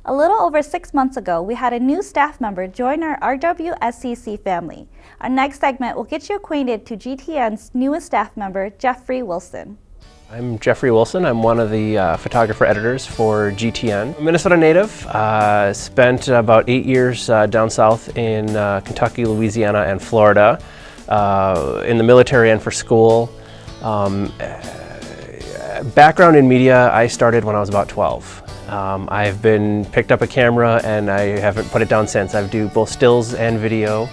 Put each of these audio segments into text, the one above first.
A little over 6 months ago, we had a new staff member join our RWSCC family. Our next segment will get you acquainted to GTN's newest staff member, Jeffrey Wilson. I'm Jeffrey Wilson. I'm one of the photographer editors for GTN. I'm a Minnesota native. Spent about 8 years down south in Kentucky, Louisiana, and Florida, in the military and for school. Background in media, I started when I was about 12. I've picked up a camera and I haven't put it down since. I do both stills and video.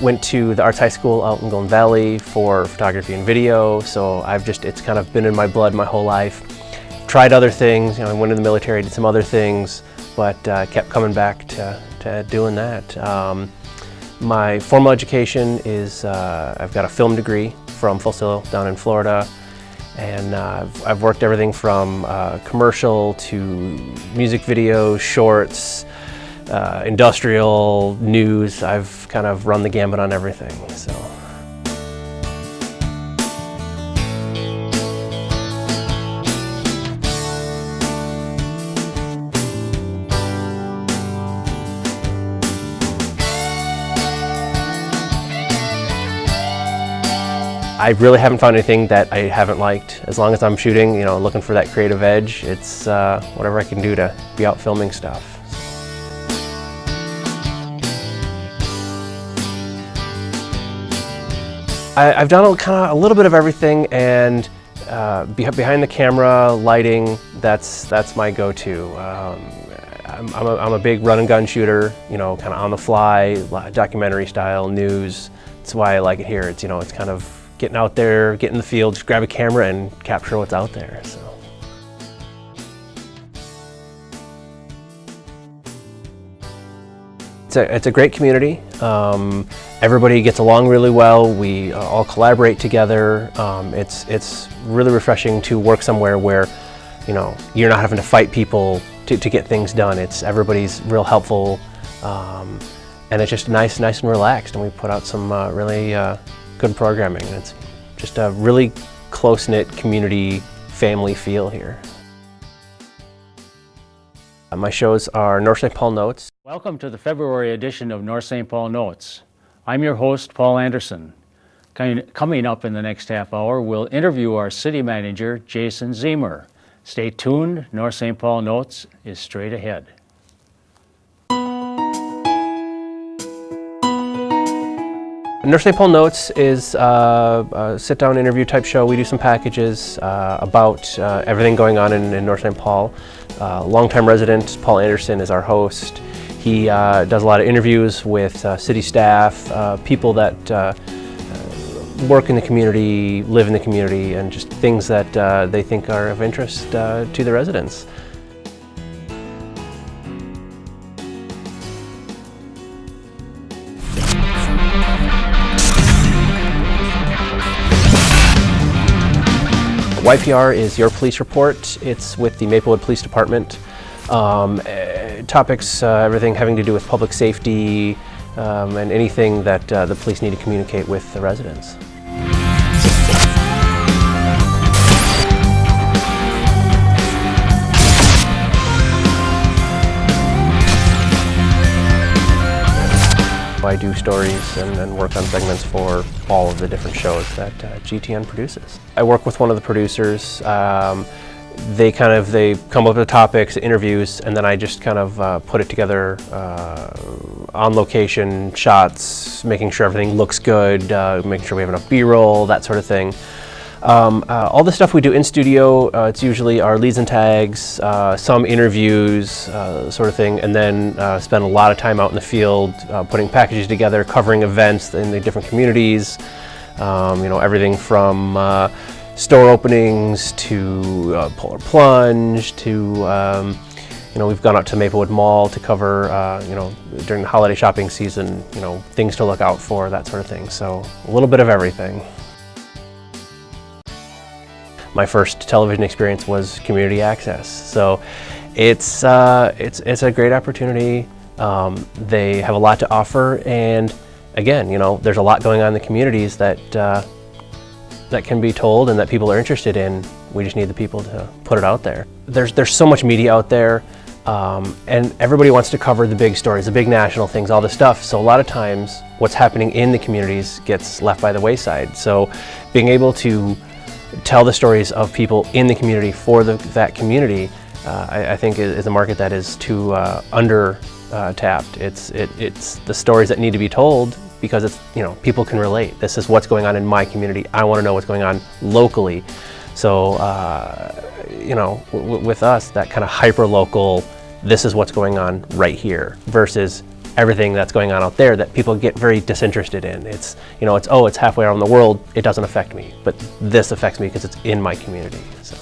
Went to the Arts High School out in Golden Valley for photography and video, so it's kind of been in my blood my whole life. Tried other things, I went in the military, did some other things, but kept coming back to doing that. My formal education is, I've got a film degree from Full Sail down in Florida, and I've worked everything from commercial to music videos, shorts, industrial, news. I've kind of run the gambit on everything. So. I really haven't found anything that I haven't liked. As long as I'm shooting, looking for that creative edge, it's whatever I can do to be out filming stuff. I've done a little bit of everything, and behind the camera, lighting, that's my go-to. I'm a big run and gun shooter, kind of on the fly, documentary style, news. That's why I like it here. It's kind of getting out there, get in the field, just grab a camera and capture what's out there. So. It's a great community. Everybody gets along really well. We all collaborate together. It's really refreshing to work somewhere where you're not having to fight people to get things done. Everybody's real helpful, and it's just nice and relaxed. And we put out some really good programming. It's just a really close-knit community family feel here. My shows are North St. Paul Notes. Welcome to the February edition of North St. Paul Notes. I'm your host, Paul Anderson. Coming up in the next half hour, we'll interview our city manager, Jason Zemer. Stay tuned, North St. Paul Notes is straight ahead. North St. Paul Notes is a sit-down interview type show. We do some packages about everything going on in North St. Paul. Longtime resident Paul Anderson is our host. He does a lot of interviews with city staff, people that work in the community, live in the community, and just things that they think are of interest to the residents. YPR is Your Police Report. It's with the Maplewood Police Department. Topics, everything having to do with public safety and anything that the police need to communicate with the residents. I do stories and work on segments for all of the different shows that GTN produces. I work with one of the producers. They come up with topics, interviews, and then I just kind of put it together on location, shots, making sure everything looks good, making sure we have enough B-roll, that sort of thing. All the stuff we do in studio, it's usually our leads and tags, some interviews, sort of thing, and then spend a lot of time out in the field putting packages together, covering events in the different communities, everything from store openings to Polar Plunge to, we've gone out to Maplewood Mall to cover, during the holiday shopping season, things to look out for, that sort of thing. So a little bit of everything. My first television experience was Community Access, so it's a great opportunity. They have a lot to offer, and again, there's a lot going on in the communities that can be told and that people are interested in. We just need the people to put it out there. There's so much media out there. And everybody wants to cover the big stories, the big national things, all this stuff. So a lot of times what's happening in the communities gets left by the wayside. So being able to tell the stories of people in the community for that community, I think is a market that is too under tapped. It's the stories that need to be told because it's, people can relate. This is what's going on in my community. I want to know what's going on locally. So, with us, that kind of hyper-local, this is what's going on right here versus everything that's going on out there that people get very disinterested in. It's halfway around the world, it doesn't affect me, but this affects me because it's in my community. So.